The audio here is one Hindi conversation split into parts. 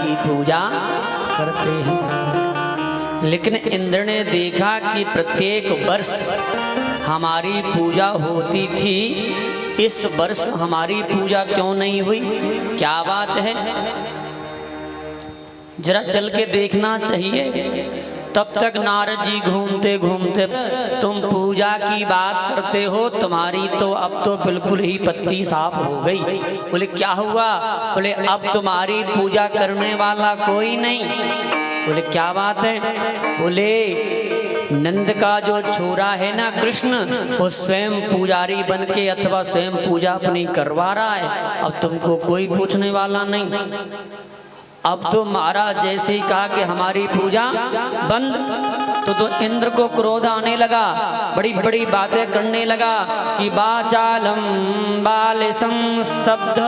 की पूजा करते हैं। लेकिन इंद्र ने देखा कि प्रत्येक वर्ष हमारी पूजा होती थी, इस वर्ष हमारी पूजा क्यों नहीं हुई, क्या बात है, जरा चल के देखना चाहिए। तब तक नारद जी घूमते घूमते, तुम पूजा की बात करते हो, तुम्हारी तो अब तो बिल्कुल ही पत्ती साफ हो गई। बोले क्या हुआ, बोले अब तुम्हारी पूजा करने वाला कोई नहीं। बोले क्या बात है, बोले नंद का जो छोरा है ना कृष्ण, वो स्वयं पुजारी बन के अथवा स्वयं पूजा अपनी करवा रहा है, अब तुमको कोई पूछने वाला नहीं। अब तो महाराज जैसे ही कहा कि हमारी पूजा बंद, तो इंद्र को क्रोध आने लगा, बड़ी बड़ी बातें करने लगा कि वाचालम बालिसं स्तब्ध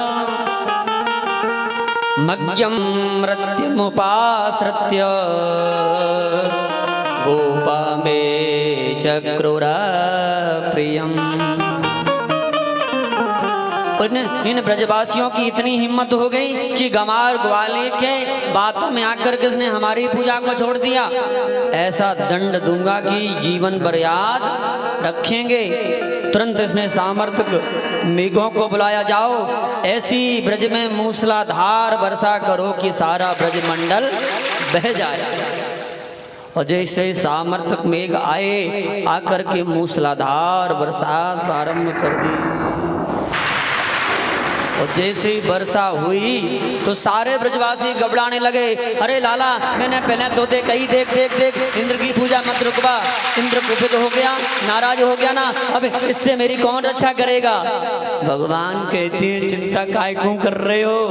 मग्यम मृत्युमुपाश्रित्य गोपा में चक्रुर प्रियम। इन ब्रजवासियों की इतनी हिम्मत हो गई कि गंवार ग्वाले के बातों में आकर किसने हमारी पूजा को छोड़ दिया, ऐसा दंड दूंगा कि जीवन भर याद रखेंगे। तुरंत इसने सामर्थ्य मेघों को बुलाया, जाओ ऐसी ब्रज में मूसलाधार वर्षा करो कि सारा ब्रजमंडल बह जाए। और जैसे सामर्थ्य मेघ आए, आकर के मूसलाधार बरसात प्रारंभ कर दी। और जैसे ही वर्षा हुई तो सारे ब्रजवासी घबराने लगे, अरे लाला मैंने पहले तो कही देख देख देख इंद्र की पूजा मत रुकवा, इंद्र कुपित हो गया, नाराज हो गया ना, अब इससे मेरी कौन रक्षा करेगा। भगवान कहते हैं चिंता काय क्यों कर रहे हो,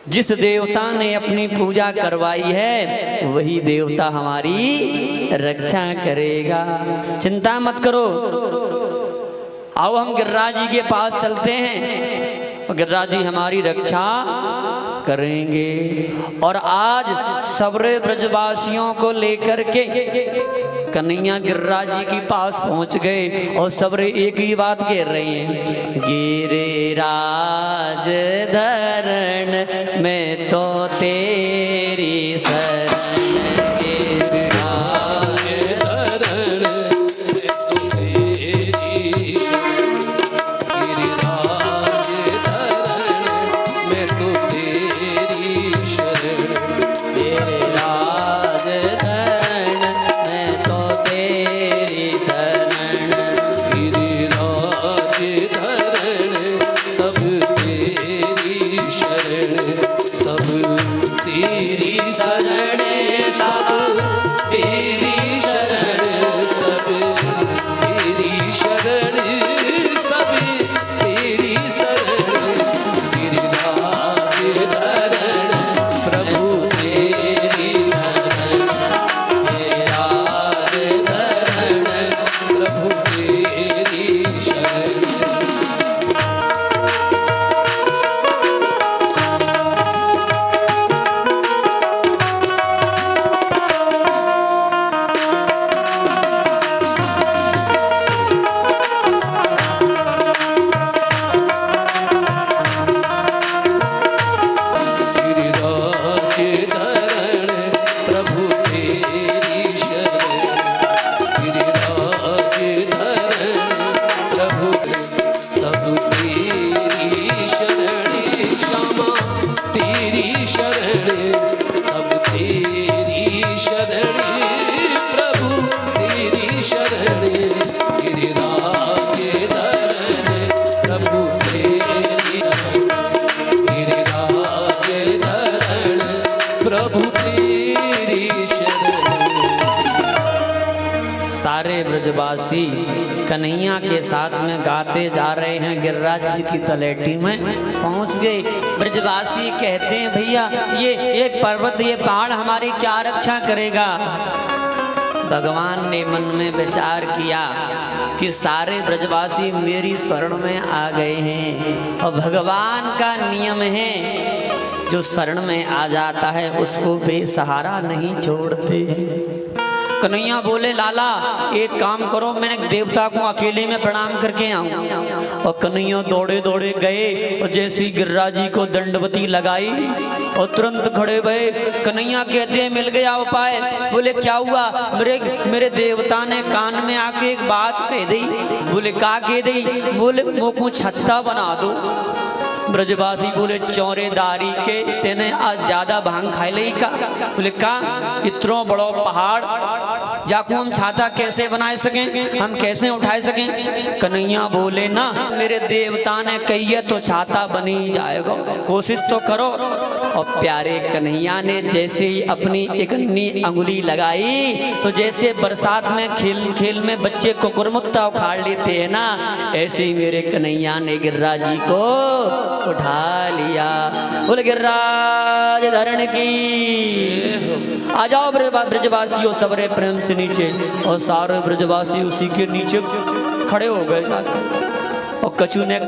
जिस देवता ने अपनी पूजा करवाई है वही देवता हमारी रक्षा करेगा, चिंता मत करो। आओ हम गिरिराज जी के पास चलते हैं, गिरिराज जी हमारी रक्षा करेंगे। और आज सबरे ब्रजवासियों को लेकर के कन्हैया गिरिराज जी के पास पहुंच गए और सबरे एक ही बात कह रहे हैं, गिरिराज धरण में तो तेरी शरण, सारे ब्रजवासी कन्हैया के साथ में गाते जा रहे हैं, गिरिराज जी की तलेटी में पहुंच गए। ब्रजवासी कहते हैं भैया ये एक पर्वत, ये पहाड़ हमारी क्या रक्षा करेगा। भगवान ने मन में विचार किया कि सारे ब्रजवासी मेरी शरण में आ गए हैं और भगवान का नियम है जो शरण में आ जाता है उसको बेसहारा नहीं छोड़ते। कन्हैया बोले लाला एक काम करो, मैंने देवता को अकेले में प्रणाम करके आऊं। और कन्हैया दौड़े दौड़े गए और जैसी गिरिराज जी को दंडवती लगाई और तुरंत खड़े भये। कन्हैया कहते मिल गया उपाय। बोले क्या हुआ? मेरे देवता ने कान में आके एक बात कह दी। बोले का कह दी? बोले मोको छत्ता बना दो। ब्रजवासी बोले चौरेदारी के तेने आज ज्यादा भांग खाई ली का? बोले का इतना बड़ो पहाड़ जाको हम छाता कैसे बनाए सकें, हम कैसे उठाए सकें? कन्हैया बोले ना मेरे देवता ने कही है तो छाता बनी जाएगा, कोशिश तो करो। और प्यारे कन्हैया ने जैसे ही अपनी इकन्नी अंगुली लगाई तो जैसे बरसात में खेल खेल में बच्चे को कुरमुत्ता उखाड़ लेते हैं ना, ऐसे ही मेरे कन्हैया ने गिरिराज जी को उठा लिया। बोले गिरिराज धरण की। आ जाओ ब्रजवासियों सबरे प्रेम से नीचे। और सारे ब्रजवासी उसी के नीचे खड़े हो गए जाकर। और कछु ने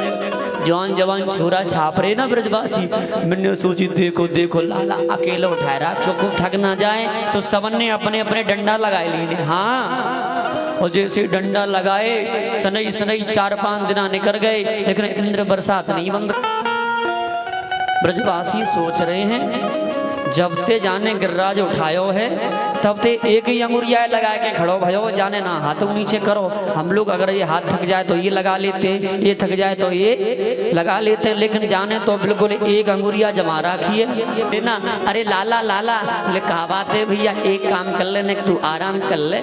जवान जवान छोरा छाप रहे ना ब्रजवासी। मैंने सोची देखो देखो लाला अकेला उठा रहा, क्योंकि थक ना जाए तो सबन ने अपने अपने डंडा लगाए लिए। हाँ, और जैसे डंडा लगाए सनई सनई 4-5 दिन निकल गए, लेकिन इंद्र बरसात नहीं बंद। ब्रजवासी सोच रहे हैं जब ते जाने गिरिराज उठायो है तब ते एक ही अंगुरिया लगा के खड़ो भयो, जाने ना हाथों नीचे करो। हम लोग अगर ये हाथ थक जाए तो ये लगा लेते हैं, ये थक जाए तो ये लगा लेते हैं, लेकिन जाने तो बिल्कुल एक अंगुरिया जमा रखी है ना। अरे लाला लाला, बोले कहा बात है भैया, एक काम कर लेने तू आराम कर ले।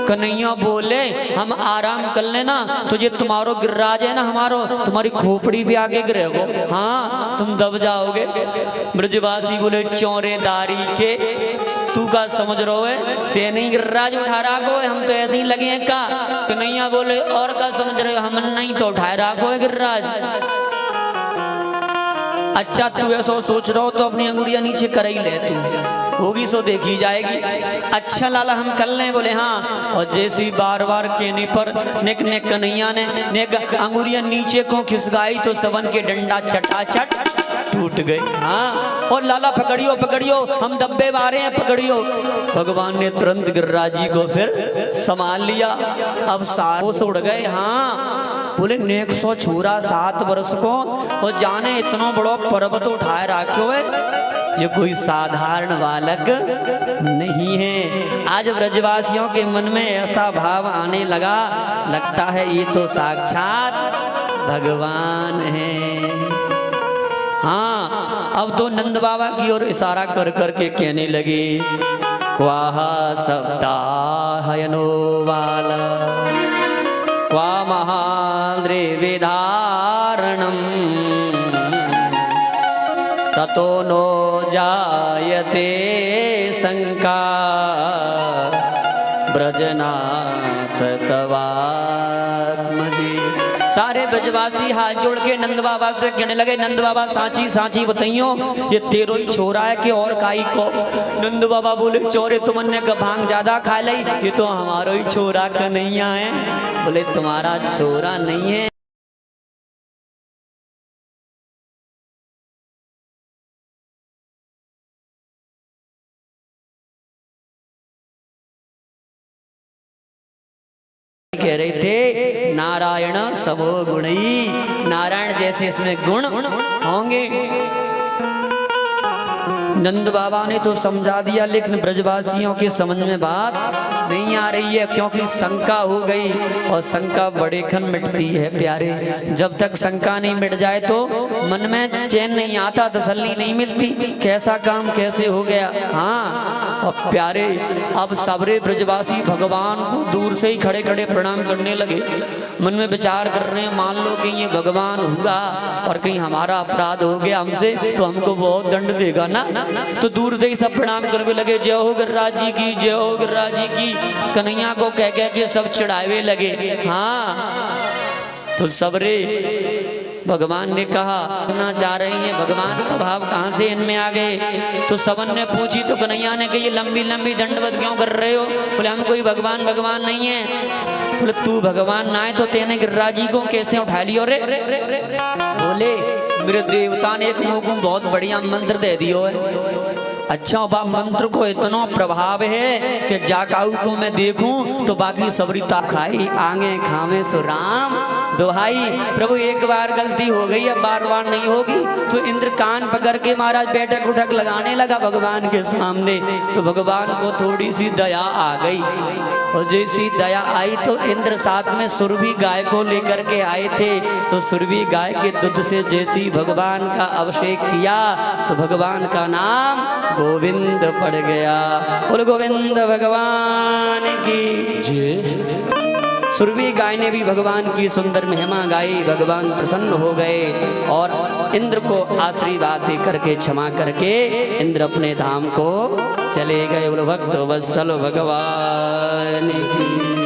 कन्हैया बोले हम आराम कर लेना तो ये तुम्हारो गिरिराज है ना हमारो, तुम्हारी खोपड़ी भी आगे गिरेगो, हाँ तुम दब जाओगे। ब्रजवासी बोले चौरेदारी के तू का समझ रहो है, ते नहीं गिरिराज उठा रहा को, हम तो ऐसे ही लगे हैं का। कन्हैया बोले और का समझ रहे हो, हम नहीं तो उठा रहा को है गिरिराज। अच्छा तू ऐसा सोच रहा हो तो अपनी अंगुरिया नीचे कर ही ले, तू होगी सो देखी जाएगी। अच्छा लाला हम कर लें? बोले हाँ। और जैसी बार बार कहने पर नेक ने कन्हैया ने अंगुरिया नीचे को खिसकाई तो सबन के डंडा चटाचट टूट गए। हाँ, और लाला पकड़ियो पकड़ियो, हम दब्बे मारे हैं पकड़ियो। भगवान ने तुरंत गिरिराज जी को फिर संभाल लिया। अब सारों से उड़ गए। हाँ, बोले नेक सो छोरा 7 वर्ष को और जाने इतना बड़ा पर्वत उठाए रखो है, ये कोई साधारण बालक नहीं है। आज ब्रजवासियों के मन में ऐसा भाव आने लगा, लगता है ये तो साक्षात भगवान है। हाँ, अब तो नंद बाबा की ओर इशारा कर करके कहने लगे क्वाह सप्ताहयनो वाला क्वा महाद्रे विधारणम ततो नो जायते शंका ब्रजनाथ तवात्मजी। सारे ब्रजवासी हाथ जोड़ के नंद बाबा से कहने लगे नंद बाबा सांची सांची बताइयो, ये तेरो ही छोरा है कि और काई को? नंद बाबा बोले चोरे तुमने का भांग ज्यादा खा ली, ये तो हमारा ही छोरा कन्हैया है। बोले तुम्हारा छोरा नहीं है, कह रहे थे नारायण समो गुणी, नारायण जैसे इसमें गुण होंगे। नंद बाबा ने तो समझा दिया, लेकिन ब्रजवासियों के समझ में बात नहीं आ रही है, क्योंकि शंका हो गई और शंका बड़े खन मिटती है प्यारे। जब तक शंका नहीं मिट जाए तो मन में चैन नहीं आता, तसल्ली नहीं मिलती, कैसा काम कैसे हो गया। हाँ, और प्यारे अब सबरे ब्रजवासी भगवान को दूर से ही खड़े खड़े प्रणाम करने लगे। मन में विचार कर रहे हैं मान लो कि ये भगवान होगा और कहीं हमारा अपराध हो गया हमसे तो हमको बहुत दंड देगा ना। तो दूर से ही सब प्रणाम करने लगे, जय हो गिरिराज जी की, जय हो गिरिराज जी की। कन्हैया को कह कह के सब चढ़ावे लगे। हाँ, तो सबरे भगवान ने कहा ना चाह रही है, भगवान का भाव कहाँ से इनमें आ गए? तो सबन ने पूछी तो कन्हैया ने कही लंबी लंबी दंडवत क्यों कर रहे हो? बोले हम कोई भगवान भगवान नहीं है। बोले तू भगवान ना है तो तेने गिरिराज जी को कैसे उठा लियो रे? बोले मेरे देवता ने एक मुँह को बहुत बढ़िया मंत्र दे दियो है, अच्छा बा मंत्र को इतना प्रभाव है कि जाकाऊ को मैं देखूं तो बाकी सबरीता खाई आगे खावे सो राम दोहाई। प्रभु एक बार गलती हो गई, अब बार बार नहीं होगी। तो इंद्र कान पकड़ के महाराज बैठक उठक लगाने लगा भगवान के सामने। तो भगवान को थोड़ी सी दया आ गई, और जैसी दया आई तो इंद्र साथ में सुरभि गाय को लेकर के आए थे। तो सुरभि गाय के दूध से जैसी भगवान का अभिषेक किया तो भगवान का नाम गोविंद पड़ गया। बोल गोविंद भगवान की जय। सुरभि गाय ने भी भगवान की सुंदर महिमा गाई, भगवान प्रसन्न हो गए और इंद्र को आशीर्वाद दे करके क्षमा करके इंद्र अपने धाम को चले गए। बोलो भक्त वत्सल भगवान की।